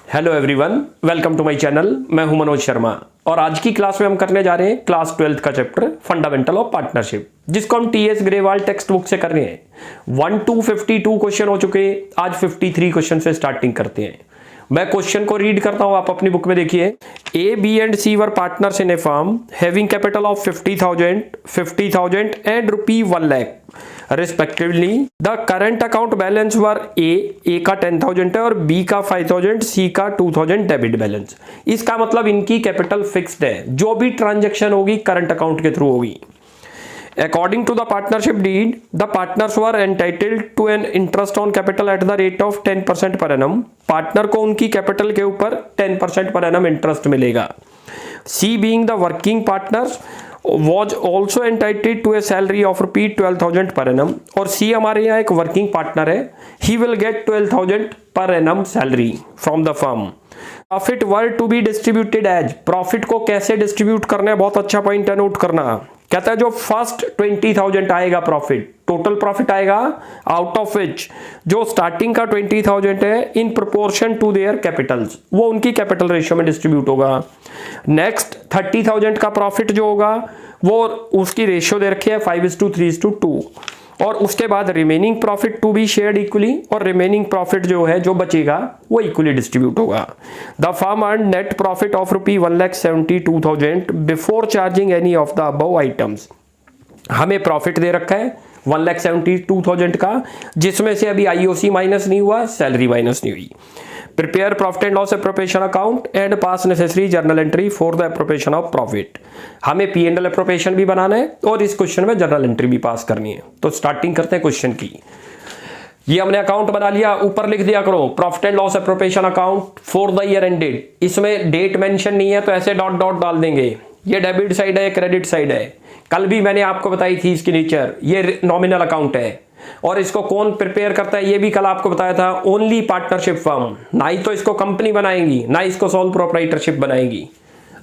Hello everyone, welcome to my channel. मैं हूं मनोज शर्मा और आज की क्लास में हम करने जा रहे हैं क्लास 12th का चैप्टर फंडामेंटल ऑफ पार्टनरशिप, जिसको हम टीएस ग्रेवाल टेक्स्ट बुक से कर रहे हैं। 1 to 52 क्वेश्चन हो चुके हैं, आज 53 क्वेश्चन से स्टार्टिंग करते हैं। मैं क्वेश्चन को रीड करता हूं, आप अपनी बुक में देखिए। A, B and C were partners in a firm having capital of 50,000 and rupee 1 lakh respectively. The current account balance were A का 10,000 है और बी का 5,000, सी का 2,000 डेबिट बैलेंस। इसका मतलब इनकी कैपिटल फिक्स्ड है, जो भी ट्रांजैक्शन होगी करंट अकाउंट के थ्रू होगी। According to the partnership deed, the partners were entitled to an interest on capital at the rate of 10% per annum. Partner को उनकी कैपिटल के ऊपर 10% पर एनम इंटरेस्ट मिलेगा। C being the working partners was also entitled to a salary of ₹12,000 per annum। और C हमारे यहाँ एक working partner है, he will get 12,000 per annum salary from the firm। Profit were to be distributed as, profit को कैसे distribute करना है, बहुत अच्छा पॉइंट है, नोट करना। कहता है जो फर्स्ट 20,000 आएगा प्रॉफिट, टोटल प्रॉफिट आएगा, आउट ऑफ विच जो स्टार्टिंग का 20,000 है in proportion to their capitals, वो उनकी कैपिटल रेशियो में डिस्ट्रीब्यूट होगा। नेक्स्ट 30,000 का प्रॉफिट जो होगा वो उसकी रेशियो दे रखी है 5:3:2, और उसके बाद remaining profit to be shared equally, और रिमेनिंग प्रॉफिट जो है जो बचेगा वो इक्वली डिस्ट्रीब्यूट होगा। The firm earn net profit of ₹1,72,000 before charging any of the above items. हमें प्रॉफिट दे रखा है 1,72,000 का, जिसमें से अभी आईओसी माइनस नहीं हुआ, सैलरी माइनस नहीं हुई। Prepare profit and loss appropriation account and pass necessary journal entry for the appropriation of profit. हमें पी एंड एल एप्रोप्रिएशन भी बनाना है और इस क्वेश्चन में जर्नल एंट्री भी पास करनी है। तो स्टार्टिंग करते हैं क्वेश्चन की। ये हमने अकाउंट बना लिया, ऊपर लिख दिया करो profit and loss appropriation account for the year ended. इसमें डेट मेंशन नहीं है तो ऐसे डॉट डॉट डाल देंगे। ये डेबिट साइड है, क्रेडिट साइड है। कल भी मैंने आपको बताई थी इसकी नेचर, ये नॉमिनल अकाउंट है और इसको कौन प्रिपेयर करता है ये भी कल आपको बताया था, ओनली पार्टनरशिप फर्म। ना ही तो इसको कंपनी बनाएंगी, ना इसको सोल प्रोप्राइटरशिप बनाएंगी।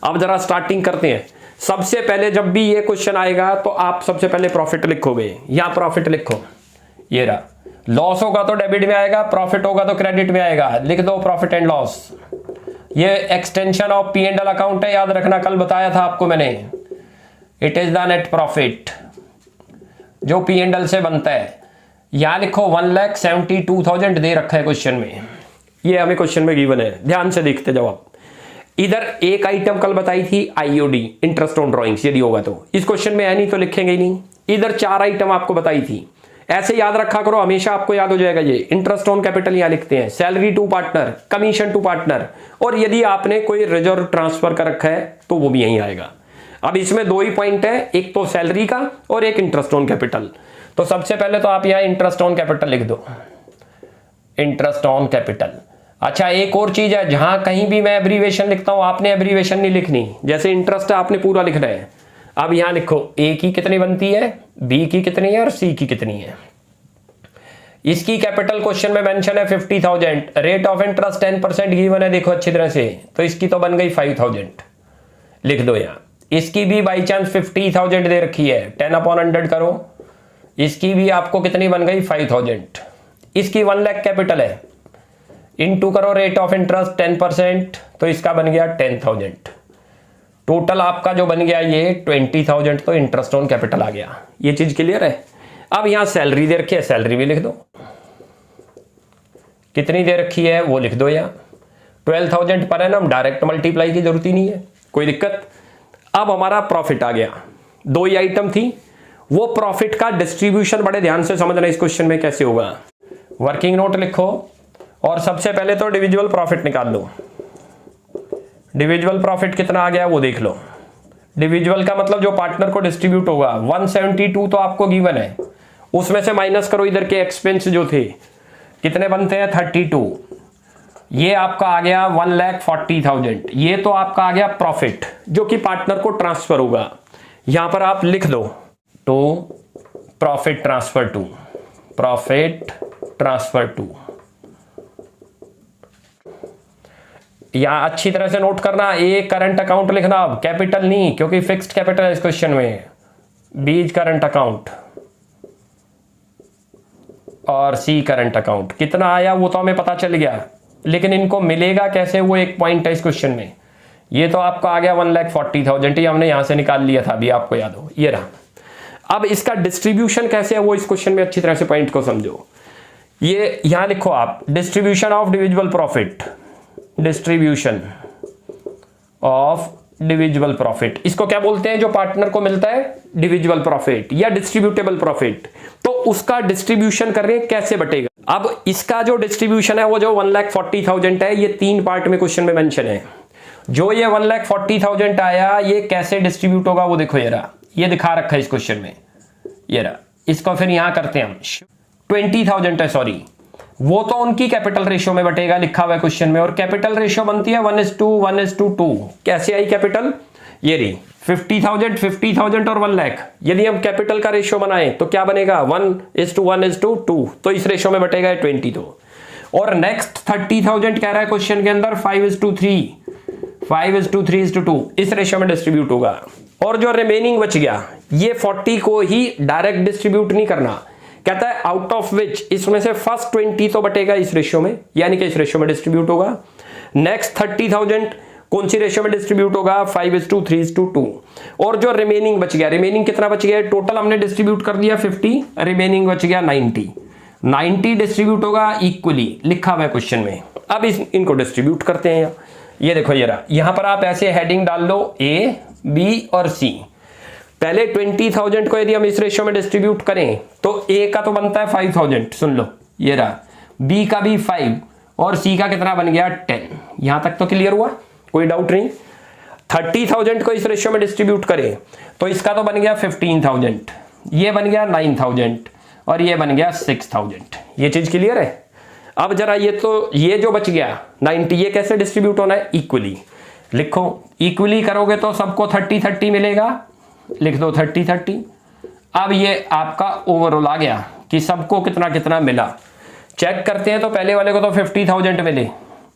अब जरा स्टार्टिंग करते हैं। सबसे पहले जब भी ये क्वेश्चन आएगा तो आप सबसे पहले प्रॉफिट लिखोगे, यहां प्रॉफिट लिखो, ये रहा। लॉस होगा तो डेबिट में आएगा, प्रॉफिट होगा तो क्रेडिट में आएगा, लिख दो प्रॉफिट एंड लॉस। ये extension of P and L account है, याद रखना, कल बताया था आपको मैंने। It is the net profit जो पी एंड एल से बनता है। यहां लिखो 1,72,000 दे रखा है क्वेश्चन में, ये हमें क्वेश्चन में गिवन है, ध्यान से देखते जवाब। इधर एक आइटम कल बताई थी आईओडी, इंटरेस्ट ऑन ड्रॉइंग्स, यदि होगा तो इस क्वेश्चन में है, नहीं तो लिखेंगे ही नहीं। इधर 4 आइटम आपको बताई थी, ऐसे याद रखा करो, हमेशा आपको याद हो जाएगा। ये इंटरेस्ट ऑन कैपिटल यहां लिखते हैं, salary to partner, commission to partner, और यदि आपने कोई रिजर्व ट्रांसफर कर रखा है तो वो भी यहीं आएगा। अब इसमें 2 ही पॉइंट है, एक तो सैलरी का और एक इंटरेस्ट ऑन कैपिटल। तो सबसे पहले तो आप यहां इंटरेस्ट ऑन कैपिटल लिख दो, इंटरेस्ट ऑन कैपिटल। अच्छा, एक और चीज है, जहां कहीं भी मैं एब्रीवेशन लिखता हूं आपने एब्रीवेशन नहीं लिखनी, जैसे इंटरेस्ट है आपने पूरा लिखना है। अब यहां लिखो ए की कितनी बनती है, बी की कितनी है और सी की कितनी है। इसकी कैपिटल क्वेश्चन में मेंशन है 50,000, रेट ऑफ इंटरेस्ट 10% गिवन है, देखो अच्छी तरह से, तो इसकी तो बन गई 5,000, लिख दो यहां। इसकी भी बाई चांस 50,000 दे रखी है, 10/100 करो, इसकी भी आपको कितनी बन गई 5,000। इसकी 1 लाख कैपिटल है, इनटू करो रेट ऑफ इंटरेस्ट 10%, तो इसका बन गया 10,000। टोटल आपका जो बन गया ये 20,000, तो इंटरेस्ट ऑन कैपिटल आ गया। ये चीज क्लियर है। अब यहां सैलरी दे रखी है, सैलरी भी लिख दो, कितनी दे रखी है वो लिख दो यहां, 12,000 पर एनम, डायरेक्ट मल्टीप्लाई की जरूरत ही नहीं है, कोई दिक्कत। अब हमारा प्रॉफिट आ गया, 2 ही आइटम थी, वो प्रॉफिट का डिस्ट्रीब्यूशन बड़े ध्यान से समझना इस क्वेश्चन में कैसे होगा। वर्किंग नोट लिखो और सबसे पहले तो डिविजुअल प्रॉफिट निकाल लो। डिविजुअल प्रॉफिट कितना आ गया वो देख लो। डिविजुअल का मतलब जो पार्टनर को डिस्ट्रीब्यूट होगा, 172 तो आपको गिवन है, उसमें से माइनस करो इधर के एक्सपेंस जो थे, कितने बनते हैं 32। ये आपका आ गया 1,40,000, ये तो आपका आ गया प्रॉफिट जो कि पार्टनर को ट्रांसफर होगा। यहां पर आप लिख दो to profit transfer to, profit transfer to. यहां अच्छी तरह से नोट करना, ए करंट अकाउंट लिखना, अब कैपिटल नहीं, क्योंकि फिक्स्ड कैपिटल है इस क्वेश्चन में। बी करंट अकाउंट और सी करंट अकाउंट, कितना आया वो तो हमें पता चल गया, लेकिन इनको मिलेगा कैसे, वो एक पॉइंट है इस क्वेश्चन में। ये तो आपको आ गया 1,40,000, ये हमने यहां से निकाल लिया था अभी, आपको याद हो, ये रहा। अब इसका डिस्ट्रीब्यूशन कैसे है वो इस क्वेश्चन में अच्छी तरह से पॉइंट को समझो। ये यहां लिखो आप, distribution of divisible profit, distribution of divisible profit, इसको क्या बोलते हैं, जो पार्टनर को मिलता है डिविजिबल प्रॉफिट या डिस्ट्रीब्यूटेबल प्रॉफिट, तो उसका डिस्ट्रीब्यूशन कर रहे हैं, कैसे बटेगा। अब इसका जो डिस्ट्रीब्यूशन है वो जो 1,40,000 है, ये 3 पार्ट में क्वेश्चन में मेंशन है। जो ये 1,40,000 आया, ये कैसे डिस्ट्रीब्यूट होगा वो देखो, ये दिखा रखा है इस क्वेश्चन में, ये रहा। इसको फिर यहां करते हैं हम, 20,000 है, सॉरी, वो तो उनकी कैपिटल रेशियो में बटेगा, लिखा हुआ है क्वेश्चन में, और कैपिटल रेशियो बनती है 1:1:2। कैसे आई कैपिटल, ये रही 50,000, 50,000 और 1,00,000। यदि हम कैपिटल का रेशियो बनाएं तो क्या बनेगा, 1:1:2, तो इस रेशियो में बटेगा 20 तो। और नेक्स्ट 30,000 कह रहा है क्वेश्चन के अंदर 5:3, 5:3:2, इस रेशियो में डिस्ट्रीब्यूट होगा। और जो रिमेनिंग बच गया, ये 40 को ही डायरेक्ट डिस्ट्रीब्यूट नहीं करना, कहता है आउट ऑफ विच, इसमें से फर्स्ट 20 तो बटेगा इस रेशियो में, यानी कि इस रेशियो में डिस्ट्रीब्यूट होगा। नेक्स्ट 30,000 कौन सी रेशियो में डिस्ट्रीब्यूट होगा, 5:3:2। और जो रिमेनिंग बच गया, रिमेनिंग कितना बच गया, टोटल हमने डिस्ट्रीब्यूट कर दिया 50, रिमेनिंग बच गया 90 डिस्ट्रीब्यूट होगा इक्वली, लिखा हुआ है क्वेश्चन में। अब इनको डिस्ट्रीब्यूट करते हैं। ये देखो, ये रहा, यहां पर आप ऐसे हेडिंग डाल लो, A, B और C। पहले 20,000 को यदि हम इस रेशियो में डिस्ट्रीब्यूट करें तो A का तो बनता है 5,000, सुन लो, ये रहा, B का भी 5 और C का कितना बन गया 10। यहां तक तो क्लियर हुआ, कोई डाउट नहीं। 30,000 को इस रेशियो में डिस्ट्रीब्यूट करें तो इसका तो बन गया 15,000, ये बन गया 9,000 और ये बन गया 6,000। ये चीज क्लियर है। अब जरा ये जो बच गया 90, ये कैसे डिस्ट्रीब्यूट होना है, इक्वली लिखो। इक्वली करोगे तो सबको 30-30 मिलेगा, लिख दो 30-30। अब ये आपका ओवरऑल आ गया कि सबको कितना कितना मिला। चेक करते हैं तो पहले वाले को तो 50,000 मिले,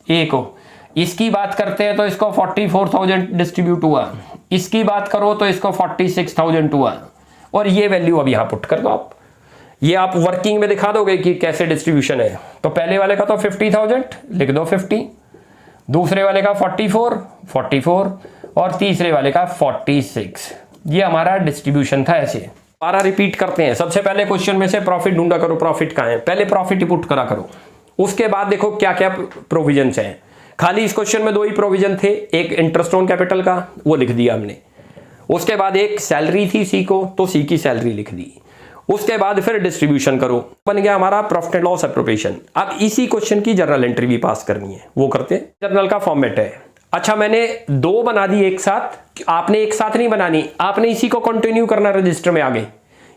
ए को। इसकी बात करते हैं तो इसको 44,000 डिस्ट्रीब्यूट हुआ, इसकी बात करो तो इसको 46,000 हुआ। और ये वैल्यू अब यहां पुट कर दो आप, ये आप वर्किंग में दिखा दोगे कि कैसे डिस्ट्रीब्यूशन है। तो पहले वाले का तो 50,000, लिख दो 50, दूसरे वाले का 44 और तीसरे वाले का 46। ये हमारा डिस्ट्रीब्यूशन था। ऐसे दोबारा रिपीट करते हैं। सबसे पहले क्वेश्चन में से प्रॉफिट ढूंढा करो, प्रॉफिट कहां है, पहले प्रॉफिट पुट करा करो। उसके बाद देखो क्या क्या प्रोविजंस हैं। खाली इस क्वेश्चन में 2 ही प्रोविजन थे, एक इंटरेस्ट ऑन कैपिटल का, वो लिख दिया हमने। उसके बाद एक सैलरी थी सी को, तो सी की सैलरी लिख दी। उसके बाद फिर डिस्ट्रीब्यूशन करो, बन गया हमारा प्रॉफिट एंड लॉस एप्रोप्रिएशन। अब इसी क्वेश्चन की जर्नल एंट्री भी पास करनी है, वो करते हैं। जर्नल का फॉर्मेट है, अच्छा मैंने 2 बना दी एक साथ, आपने एक साथ नहीं बनानी, आपने इसी को कंटिन्यू करना रजिस्टर में आगे।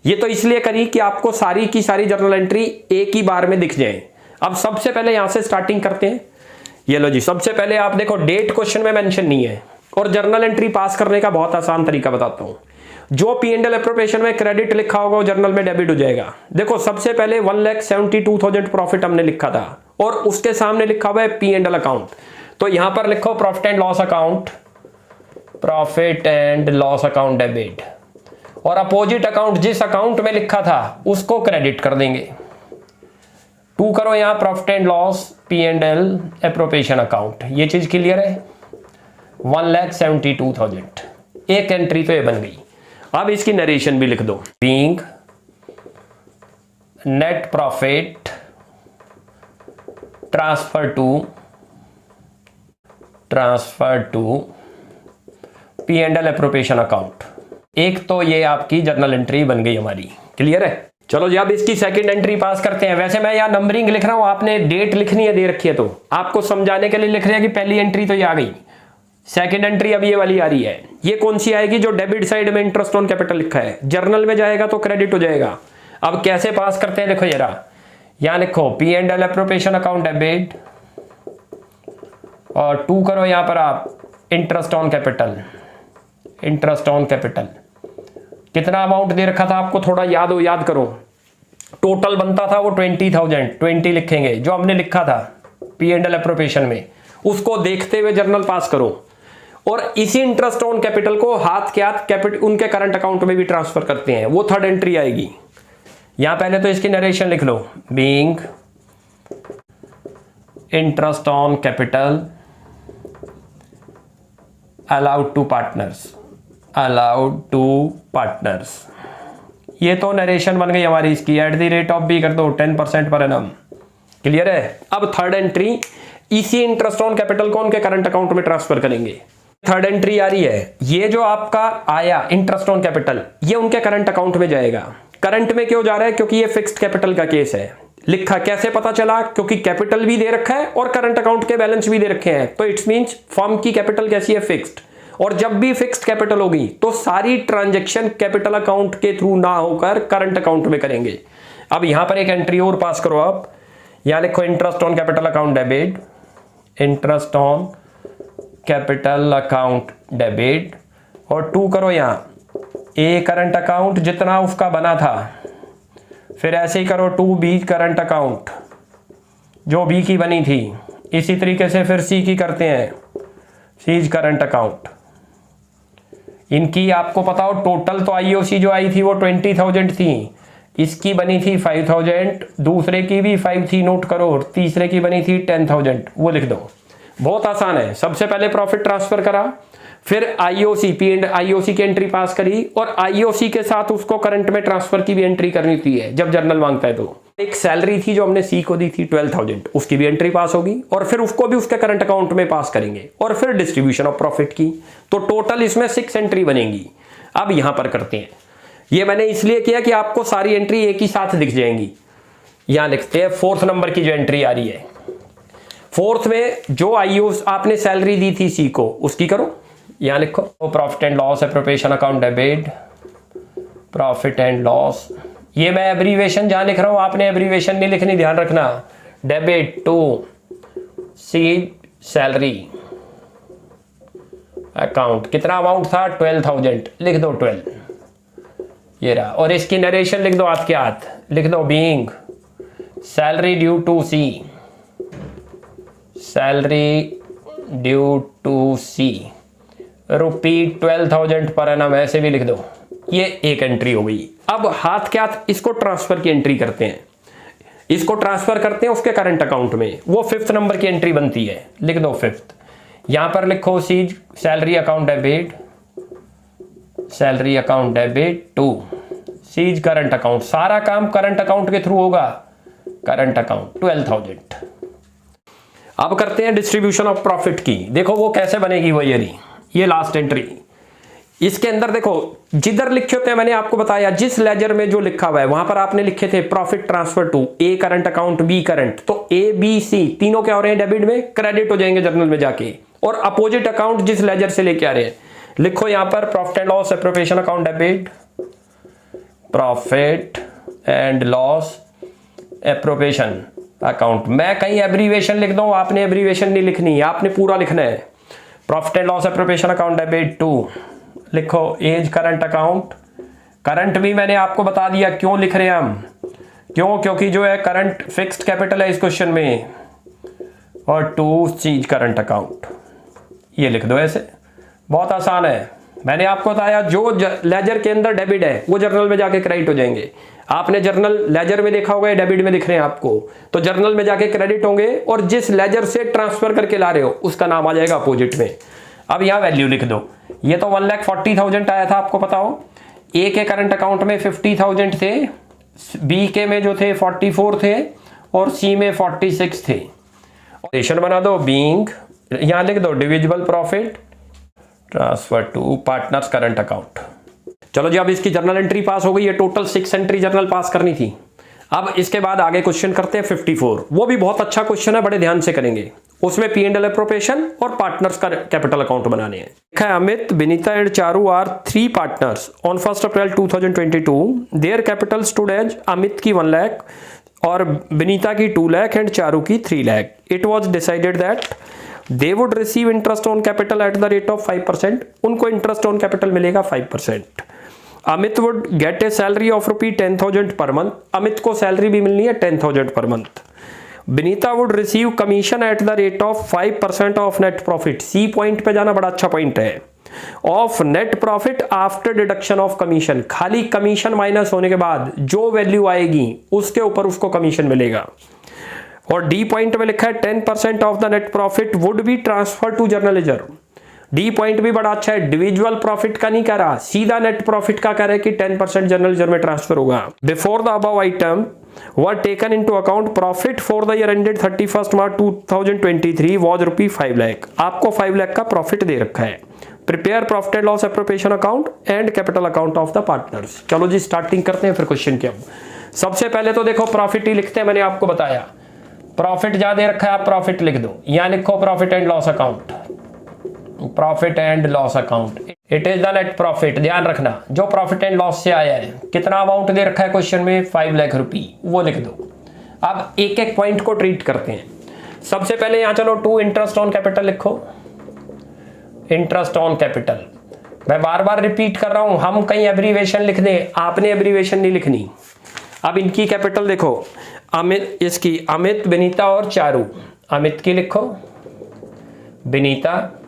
ये तो इसलिए करी कि आपको सारी की सारी जर्नल एंट्री एक ही बार में दिख जाए। अब सबसे पहले यहां से स्टार्टिंग करते हैं। ये लो जी, सबसे पहले आप देखो डेट क्वेश्चन में मेंशन नहीं है, और जर्नल एंट्री पास करने का बहुत आसान तरीका बताता हूं। जो P&L एप्रोप्रिएशन में क्रेडिट लिखा होगा वो जर्नल में डेबिट हो जाएगा। देखो सबसे पहले 1,72,000 प्रॉफिट हमने लिखा था, और उसके सामने लिखा हुआ है P&L अकाउंट, तो यहां पर लिखो profit and loss account, profit and loss account debit, और अपोजिट अकाउंट जिस अकाउंट में लिखा था उसको क्रेडिट कर देंगे। 2 करो यहां profit and loss P&L appropriation account. ये चीज क्लियर है, 1,72,000 एक एंट्री तो ये बन गई। अब इसकी नरेशन भी लिख दो, being net profit transfer to P&L appropriation account. एक तो ये आपकी जर्नल एंट्री बन गई हमारी, क्लियर है। चलो जी अब इसकी सेकंड एंट्री पास करते हैं। वैसे मैं यहाँ नंबरिंग लिख रहा हूं, आपने डेट लिखनी है, दे रखी है, तो आपको समझाने के लिए लिख रहे हैं कि पहली एंट्री तो ये आ गई, सेकंड एंट्री अब ये वाली आ रही है। ये कौन सी आएगी, जो डेबिट साइड में इंटरेस्ट ऑन कैपिटल लिखा है, जर्नल में जाएगा तो क्रेडिट हो जाएगा। अब कैसे पास करते हैं, देखो ये रहा, यहां लिखो P&L एप्रोप्रिएशन अकाउंट डेबिट, और 2 करो यहां पर आप interest on capital, interest on capital. कितना अमाउंट दे रखा था आपको, थोड़ा याद करो। टोटल बनता था वो 20,000, 20 लिखेंगे जो हमने लिखा था P&L एप्रोप्रिएशन में, उसको देखते हुए जर्नल पास करो। और इसी इंटरेस्ट ऑन कैपिटल को हाथ के हाथ कैपिटल उनके करंट अकाउंट में भी ट्रांसफर करते हैं, वो थर्ड एंट्री आएगी। यहां पहले तो इसकी नरेशन लिख लो, being interest on capital allowed to partners. ये तो नरेशन बन गई हमारी इसकी। At the rate of B कर दो 10% पर एनम। क्लियर है। अब थर्ड एंट्री, इसी इंटरेस्ट ऑन कैपिटल को उनके करंट अकाउंट में ट्रांसफर करेंगे। थर्ड एंट्री आ रही है, ये जो आपका आया इंटरेस्ट ऑन कैपिटल, ये उनके करंट अकाउंट में जाएगा। करंट में क्यों जा रहा है? क्योंकि ये फिक्स्ड कैपिटल का केस है। लिखा कैसे पता चला? क्योंकि कैपिटल भी दे रखा है और करंट अकाउंट के बैलेंस भी दे रखे हैं, तो इट्स मींस फर्म की कैपिटल कैसी है? फिक्स्ड। और जब भी फिक्स्ड कैपिटल होगी तो सारी ट्रांजैक्शन कैपिटल अकाउंट के थ्रू ना होकर करंट अकाउंट में करेंगे। अब यहां पर एक एंट्री और पास करो आप, यहां लिखो interest on capital account debit, interest on capital account debit, और 2 करो यहां ए करंट अकाउंट जितना उसका बना था, फिर ऐसे ही करो 2 बी करंट अकाउंट जो बी की बनी थी। इसी तरीके से फिर सी की करते हैं, सीज करंट अकाउंट। इनकी आपको पता हो टोटल तो आईओसी जो आई थी वो 20,000 थी, इसकी बनी थी 5,000, दूसरे की भी 5 थी, नोट करो, तीसरे की बनी थी 10,000, वो लिख दो। बहुत आसान है। सबसे पहले प्रॉफिट ट्रांसफर करा, फिर आईओसी पी एंड आईओसी की एंट्री पास करी, और आईओसी के साथ उसको करंट में ट्रांसफर की भी एंट्री करनी होती है जब जर्नल मांगता है। तो एक सैलरी थी जो हमने सी को दी थी 12,000, उसकी भी एंट्री पास होगी, और फिर उसको भी उसके करंट अकाउंट में पास करेंगे, और फिर डिस्ट्रीब्यूशन ऑफ प्रॉफिट की। तो टोटल इसमें 6 एंट्री बनेंगी। अब यहां पर करते हैं, ये मैंने इसलिए किया कि आपको सारी एंट्री एक ही साथ दिख जाएंगी। यहां लिखते हैं 4th नंबर की जो एंट्री आ रही है, 4th में जो आईओस आपने सैलरी दी थी सी को, उसकी करो। यहां लिखो profit and loss appropriation account debit, profit and loss. ये मैं एब्रीवेशन जहां लिख रहा हूं आपने एब्रीवेशन नहीं लिखनी, ध्यान रखना। Debit to C salary account, कितना अमाउंट था? 12,000, लिख दो 12, ये रहा। और इसकी नरेशन लिख दो हाथ के हाथ, लिख दो being salary due to C, salary due to C rupee 12,000 per annum, ऐसे भी लिख दो। ये एक एंट्री हो गई। अब हाथ के हाथ इसको ट्रांसफर की एंट्री करते हैं, इसको ट्रांसफर करते हैं उसके करंट अकाउंट में, वो 5th नंबर की एंट्री बनती है, लिख दो 5th। यहां पर लिखो C's salary account debit, salary account debit to C's current account. सारा काम करंट अकाउंट के थ्रू होगा, करंट अकाउंट 12,000। अब करते हैं डिस्ट्रीब्यूशन ऑफ प्रॉफिट की। देखो वो कैसे बनेगी, वो ये लास्ट एंट्री। इसके अंदर देखो जिधर लिखे होते हैं, मैंने आपको बताया जिस लेजर में जो लिखा हुआ है वहां पर आपने लिखे थे profit transfer to A current account B current, तो ए बी सी तीनों क्या हो रहे हैं? डेबिट में क्रेडिट हो जाएंगे जर्नल में जाके। और अपोजिट अकाउंट जिस लेजर से लेके आ रहे हैं, लिखो यहां पर profit and loss appropriation account debit, profit and loss appropriation account. मैं कहीं एब्रीवेशन लिख दूं, आपने एब्रीवेशन नहीं लिखनी, आपने पूरा लिखना है। Profit and loss appropriation account debit to, लिखो एज करंट अकाउंट। करंट भी मैंने आपको बता दिया क्यों लिख रहे हैं हम, क्यों? क्योंकि जो है करंट फिक्स्ड कैपिटल है इस क्वेश्चन में, और टू चीज करंट अकाउंट, ये लिख दो ऐसे। बहुत आसान है। मैंने आपको बताया जो लेजर के अंदर डेबिट है वो जर्नल में जाके क्रेडिट हो जाएंगे। आपने जर्नल लेजर में देखा होगा, डेबिट में दिख रहे हैं आपको, तो जर्नल में जाके क्रेडिट होंगे, और जिस लेजर से ट्रांसफर करके ला रहे हो उसका नाम आ जाएगा अपोजिट में। अब यहां वैल्यू लिख दो। ये तो 1,40,000 आया था, आपको पता हो। ए के करंट अकाउंट में 50,000 थे, बी के में जो थे 44 थे, और सी में 46 थे। रेशन बना दो बीइंग, यहां लिख दो divisible profit transfer to partners current account. चलो जी, अब इसकी जर्नल एंट्री पास हो गई है। टोटल 6 एंट्री जर्नल पास करनी थी। अब इसके बाद आगे क्वेश्चन करते हैं 54। वो भी बहुत अच्छा क्वेश्चन है, बड़े ध्यान से करेंगे। उसमें पी एंड एल एप्रोप्रिएशन और पार्टनर्स का कैपिटल अकाउंट बनाने हैं। देखा है, Amit, Vinita and Charu are 3 partners on 1 April 2022। Their capital stood as Amit की 1 लाख और विनीता की 2 लाख एंड चारू की 3 lakh. It was decided that they would receive interest on capital eight the rate of 5%। उनको इंटरेस्ट ऑन कैपिटल मिलेगा 5%। Amit would get A salary of rupee 10,000 पर month. Amit को salary भी मिलनी है 10,000 पर month. Vinita would receive commission at the rate of 5% of net profit. C point पे जाना बड़ा अच्छा पॉइंट है। Of net profit after deduction of commission, खाली कमीशन माइनस होने के बाद जो वैल्यू आएगी उसके ऊपर उसको कमीशन मिलेगा। और डी पॉइंट में लिखा है 10% of the net profit would be transfer to journal ledger. D point भी बड़ा अच्छा है, इंडिविजुअल प्रॉफिट का नहीं कह रहा, सीधा नेट प्रॉफिट का कह रहा है कि 10% जर्नल लेजर में ट्रांसफर होगा। Before the above item were taken into account profit for the year ended 31 March 2023 was rupee 5 lakh. आपको 5 लाख का प्रॉफिट दे रखा है। Prepare profit and loss appropriation account and capital account of the partners. चलो जी starting करते हैं फिर क्वेश्चन के। सबसे पहले तो देखो प्रॉफिट ही लिखते हैं, मैंने आपको बताया प्रॉफिट जहां दे रखा है आप प्रॉफिट लिख दो, यहां लिखो profit and loss account, profit and loss account. It is the net profit, ध्यान रखना जो प्रॉफिट एंड लॉस से आया है। कितना अमाउंट दे रखा है क्वेश्चन में, 5 लाख रुपी, वो लिख दो। अब एक एक पॉइंट को ट्रीट करते हैं। सबसे पहले यहां चलो टू इंटरेस्ट ऑन कैपिटल लिखो, इंटरेस्ट ऑन कैपिटल। मैं बार बार रिपीट कर रहा हूं, हम कहीं एब्रीवेशन लिख दें, आपने एब्रीवेशन नहीं लिखनी। अब इनकी कैपिटल देखो, अमित, इसकी अमित, विनीता और चारू। अमित की लिखो, विनीता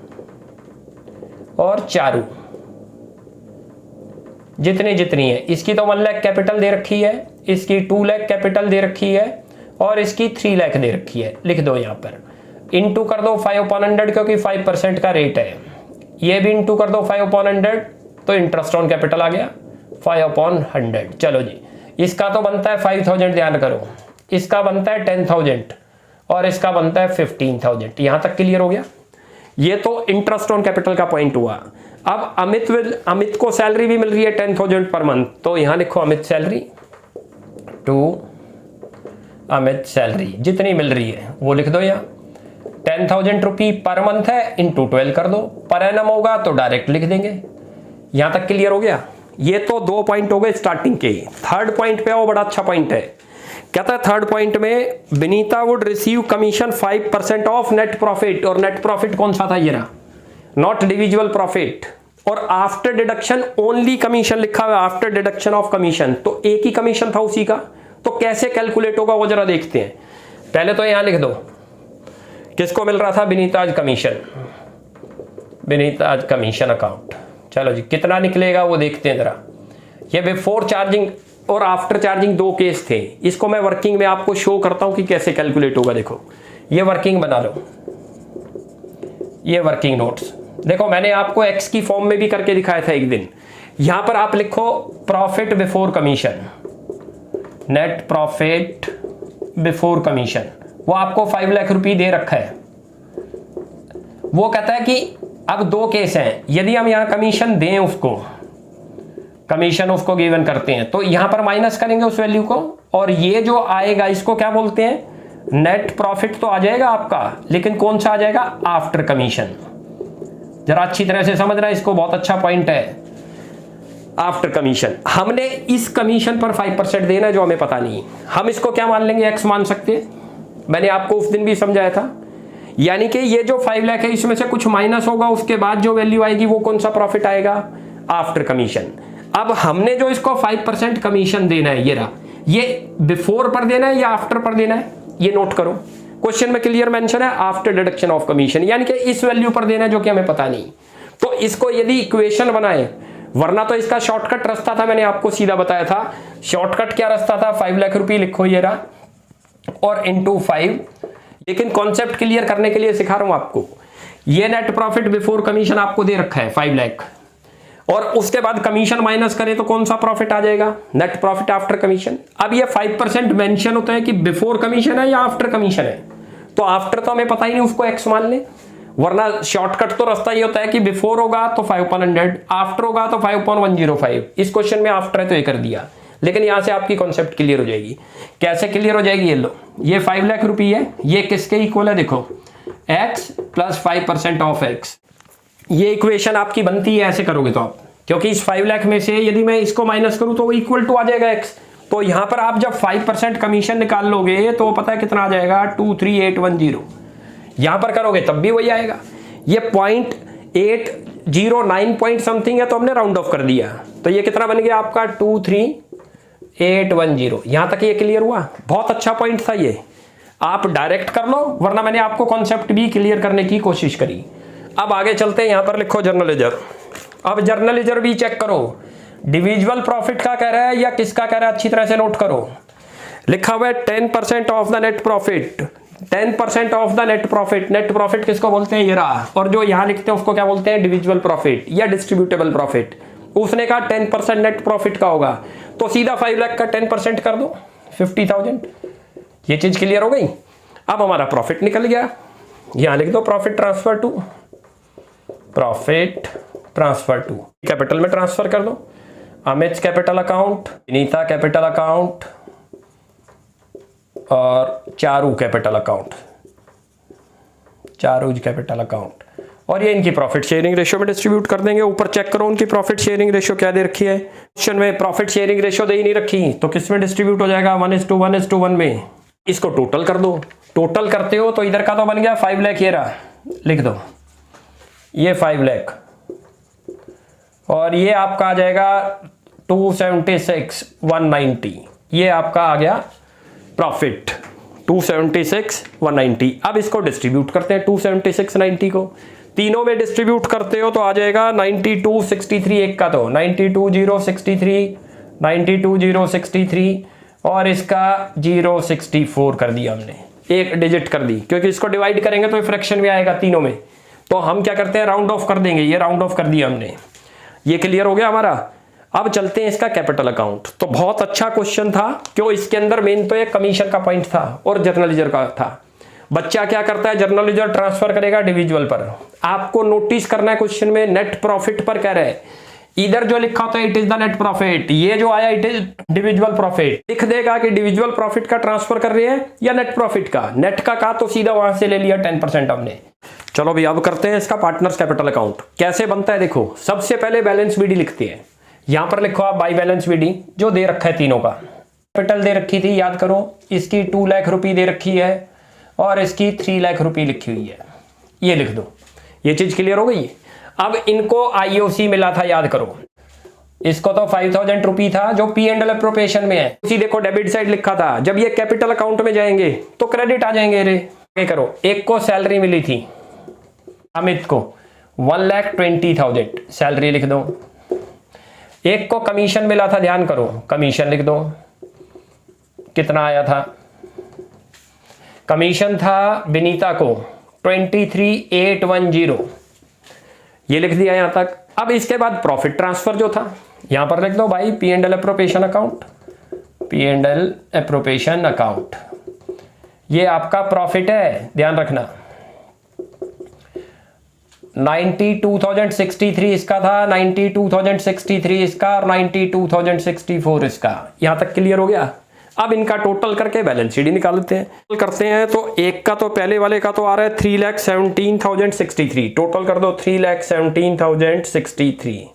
और चारू, जितनी जितनी है। इसकी तो 1 लाख कैपिटल दे रखी है, इसकी 2 लाख कैपिटल दे रखी है और इसकी 3 लाख दे रखी है। लिख दो यहां पर, इंटू कर दो 5/100 क्योंकि 5% का रेट है। ये भी इंटू कर दो 5/100 तो इंटरेस्ट ऑन कैपिटल आ गया 5/100। चलो जी, इसका तो बनता है 5000, ध्यान करो, इसका बनता है 10,000 और इसका बनता है 15,000। यहां तक क्लियर हो गया। ये तो इंटरेस्ट ऑन कैपिटल का पॉइंट हुआ। अब अमित को सैलरी भी मिल रही है 10,000 पर मंथ, तो यहां लिखो Amit salary to Amit salary, जितनी मिल रही है वो लिख दो। यहाँ 10,000 रुपी पर मंथ है, इंटू 12 कर दो, पर एनम होगा तो डायरेक्ट लिख देंगे। यहां तक क्लियर हो गया। ये तो 2 पॉइंट हो गए स्टार्टिंग के। थर्ड पॉइंट पे वो बड़ा अच्छा पॉइंट है, कहता है थर्ड पॉइंट में Vinita would receive commission 5% of net profit. और नेट प्रॉफिट कौन सा था, ये रहा, नॉट इंडिविजुअल प्रॉफिट। और आफ्टर डिडक्शन ओनली कमीशन लिखा हुआ, आफ्टर डिडक्शन ऑफ कमीशन, तो एक ही कमीशन था उसी का। तो कैसे कैलकुलेट होगा वो जरा देखते हैं। पहले तो यहां लिख दो किसको मिल रहा था, Vinita's commission, Vinita's commission account. चलो जी कितना निकलेगा वो देखते हैं जरा। ये बिफोर चार्जिंग और आफ्टर चार्जिंग 2 केस थे, इसको मैं वर्किंग में आपको शो करता हूं कि कैसे कैलकुलेट होगा। देखो ये वर्किंग बना लो, ये वर्किंग नोट्स देखो, मैंने आपको एक्स की फॉर्म में भी करके दिखाया था एक दिन। यहां पर आप लिखो profit before commission, net profit before commission, वो आपको 5 लाख रुपए दे रखा है। वो कहता है कि अब 2 केस हैं, यदि हम यहां कमीशन दें उसको, कमीशन उसको गिवन करते हैं, तो यहां पर माइनस करेंगे उस वैल्यू को, और ये जो आएगा इसको क्या बोलते हैं, नेट प्रॉफिट तो आ जाएगा आपका, लेकिन कौन सा आ जाएगा, आफ्टर कमीशन। जरा अच्छी तरह से समझना, इसको बहुत अच्छा पॉइंट है, आफ्टर कमीशन। हमने इस कमीशन पर 5% देना है जो हमें पता नहीं, हम इसको क्या मान लेंगे, एक्स मान सकते हैं। मैंने आपको उस दिन भी समझाया था, यानी कि ये जो 5 लाख है इसमें से कुछ माइनस होगा, उसके बाद जो वैल्यू आएगी वो कौन सा प्रॉफिट आएगा, आफ्टर कमीशन। अब हमने जो इसको 5% कमीशन देना है, ये रहा, ये बिफोर पर देना है या आफ्टर पर देना है, ये नोट करो। क्वेश्चन में क्लियर मेंशन है आफ्टर डिडक्शन ऑफ कमीशन, यानी कि इस वैल्यू पर देना है जो कि हमें पता नहीं। तो इसको यदि इक्वेशन बनाए, वरना तो इसका शॉर्टकट रास्ता था, मैंने आपको सीधा बताया था। शॉर्टकट क्या रास्ता था, 5 लाख रुपए लिखो ये रहा और इंटू 5। लेकिन कॉन्सेप्ट क्लियर करने के लिए सिखा रहा हूं आपको। ये नेट प्रॉफिट बिफोर कमीशन आपको दे रखा है 5 लाख, और उसके बाद कमीशन माइनस करें तो कौन सा प्रॉफिट आ जाएगा, नेट प्रॉफिट आफ्टर कमीशन। अब ये 5% मेंशन होता है कि बिफोर कमीशन है या आफ्टर कमीशन है, तो आफ्टर तो हमें पता ही नहीं, उसको एक्स मान ले, वरना शॉर्टकट तो रास्ता ये होता है कि बिफोर होगा तो 5/100, आफ्टर होगा तो 5/105। इस क्वेश्चन में आफ्टर है तो ये कर दिया, लेकिन यहां से आपकी कॉन्सेप्ट क्लियर हो जाएगी। कैसे क्लियर हो जाएगी, ये लो, ये 5 लाख रुपए है, ये किसके इक्वल है, देखो x प्लस 5% ऑफ x। ये इक्वेशन आपकी बनती है, ऐसे करोगे तो आप, क्योंकि इस 5 लाख में से यदि मैं इसको माइनस करूं तो वो इक्वल टू आ जाएगा x। तो यहां पर आप जब 5% कमीशन निकाल लोगे तो पता है कितना आ जाएगा, 23810। यहां पर करोगे तब भी वही आएगा। ये 0.809 पॉइंट समथिंग है, तो हमने राउंड ऑफ कर दिया, तो ये कितना बन गया आपका, 23810। यहां तक ये क्लियर हुआ, बहुत अच्छा पॉइंट था ये, आप डायरेक्ट कर लो, वरना मैंने आपको कॉन्सेप्ट भी क्लियर करने की कोशिश करी। अब आगे चलते हैं, यहां पर लिखो जर्नल लेजर। अब जर्नल लेजर भी चेक करो, डिविजुअल प्रॉफिट का कह रहा है या किसका कह रहा है, अच्छी तरह से नोट करो। लिखा हुआ है 10% of the net profit, 10% of the net profit. Net profit किसको बोलते हैं, ये रहा। और जो यहां लिखते हैं उसको क्या बोलते हैं, इंडिविजुअल प्रॉफिट या डिस्ट्रीब्यूटेबल प्रॉफिट। उसने कहा 10% नेट प्रॉफिट का होगा, तो सीधा 5 लाख का 10% कर दो 50,000। ये चीज क्लियर हो गई। अब हमारा प्रॉफिट निकल गया, यहां लिख दो प्रॉफिट ट्रांसफर टू कैपिटल में ट्रांसफर कर दो। Amit capital account, Vinita capital account और चारू कैपिटल अकाउंट, और ये इनकी प्रॉफिट शेयरिंग रेशियो में डिस्ट्रीब्यूट कर देंगे। ऊपर चेक करो उनकी प्रॉफिट शेयरिंग रेशियो क्या दे रखी है। क्वेश्चन में प्रॉफिट शेयरिंग रेशियो दे ही नहीं रखी, तो किस में डिस्ट्रीब्यूट हो जाएगा, 1:1:1 में। इसको टोटल कर दो, टोटल करते हो तो इधर का तो बन गया 5 लाख, ये रहा, लिख दो ये 5 लाख, और ये आपका आ जाएगा 276,190, ये आपका आ गया प्रॉफिट 276,190। अब इसको डिस्ट्रीब्यूट करते हैं 276,90 को, तीनों में डिस्ट्रीब्यूट करते हो तो आ जाएगा 92,63, एक का तो 92,063 और इसका 064 कर दिया हमने, एक डिजिट कर दी, क्योंकि इसको डिवाइड करेंगे तो फ्रैक्शन में आएगा तीनों में। तो हम क्या करते हैं, राउंड ऑफ कर देंगे, ये राउंड ऑफ कर दिया हमने। ये क्लियर हो गया हमारा। अब चलते हैं इसका कैपिटल अकाउंट। तो बहुत अच्छा क्वेश्चन था, क्यों इसके अंदर मेन तो एक कमीशन का पॉइंट था और जर्नल लेजर का था। बच्चा क्या करता है, जर्नल लेजर ट्रांसफर करेगा इंडिविजुअल पर। आपको नोटिस करना है क्वेश्चन में नेट प्रॉफिट पर कह रहे हैं, इधर जो लिखा होता है it is the net profit, ये जो आया इट इज इंडिविजुअल प्रॉफिट। लिख देगा कि इंडिविजुअल प्रॉफिट का ट्रांसफर कर रहे हैं या नेट प्रॉफिट का। नेट का कहा तो सीधा वहां से ले लिया 10% हमने। चलो भाई अब करते हैं इसका पार्टनर्स कैपिटल अकाउंट। कैसे बनता है देखो, सबसे पहले बैलेंस बीडी लिखते हैं। यहां पर लिखो आप बाई बैलेंस बीडी, जो दे रखा है तीनों का। कैपिटल दे रखी थी, याद करो, इसकी 2 लाख रुपए दे रखी है और इसकी 3 लाख रुपए लिखी हुई है, ये लिख दो। ये चीज क्लियर हो गई। अब इनको आईओसी मिला था, याद करो, इसको तो 5,000 रुपये था जो P&L अप्रोप्रिएशन में है। उसी देखो डेबिट साइड लिखा था, जब ये कैपिटल अकाउंट में जाएंगे तो क्रेडिट आ जाएंगे रे। क्या करो, एक को सैलरी मिली थी अमित को 1,20,000 सैलरी लिख दो। एक को कमीशन मिला था, ध्यान करो, कमीशन लिख दो, कितना आया था, कमीशन था विनीता को 23,810, ये लिख दिया यहां तक। अब इसके बाद प्रॉफिट ट्रांसफर जो था यहां पर लिख दो भाई P&L अप्रोप्रिएशन अकाउंट, ये आपका प्रॉफिट है, ध्यान रखना। 92,063 इसका था, 92,063 इसका और 92,064 इसका। यहां तक क्लियर हो गया। अब इनका टोटल करके बैलेंस शीट निकालते हैं। करते हैं तो एक का तो पहले वाले का तो आ रहा है 3,17,063, टोटल कर दो 3,17,063,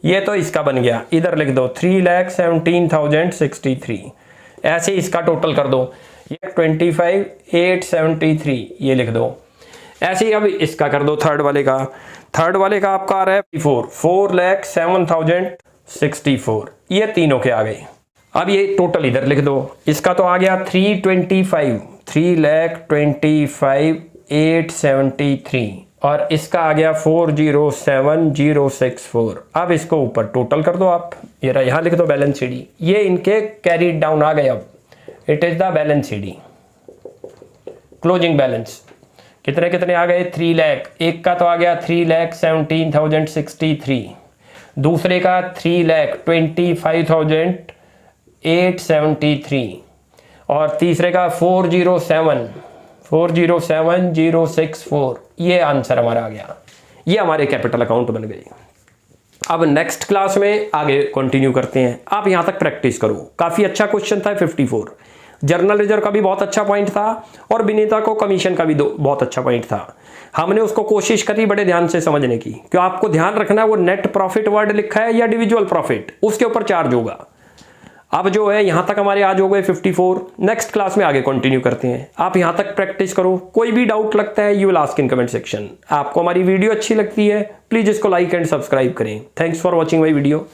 ये तो इसका बन गया, इधर लिख दो 3,17,063। ऐसे इसका टोटल कर दो, ये 25,873, ये लिख दो। ऐसे ही अब इसका कर दो थर्ड वाले का आपका आ रहा है 4,07,064, ये तीनों के आ गए। अब ये टोटल इधर लिख दो, इसका तो आ गया 3,25,873 और इसका आ गया 4,07,064। अब इसको ऊपर टोटल कर दो आप, ये रहा, यहां लिख दो बैलेंस शीट। ये इनके कैरीड डाउन आ गए। अब it is the balance sheet, closing balance कितने आ गए, 3 लाख। एक का तो आ गया 3,17,063, दूसरे का 3,25,873 और तीसरे का 4,07,064। ये आंसर हमारा आ गया। ये हमारे कैपिटल अकाउंट बन गए। अब नेक्स्ट क्लास में आगे कंटिन्यू करते हैं। आप यहां तक प्रैक्टिस करो, काफी अच्छा क्वेश्चन था 54। जर्नल लेजर का भी बहुत अच्छा पॉइंट था और विनीता को कमीशन का भी बहुत अच्छा पॉइंट था। हमने उसको कोशिश करी बड़े ध्यान से समझने की, क्यों आपको ध्यान रखना है वो नेट प्रॉफिट वर्ड लिखा है या इंडिविजुअल प्रॉफिट, उसके ऊपर चार्ज होगा। अब जो है यहां तक हमारे आज हो गए 54। नेक्स्ट क्लास में आगे कंटिन्यू करते हैं। आप यहां तक प्रैक्टिस करो, कोई भी डाउट लगता है you will ask in comment section. आपको हमारी वीडियो अच्छी लगती है प्लीज इसको लाइक एंड सब्सक्राइब करें। Thanks for watching my video.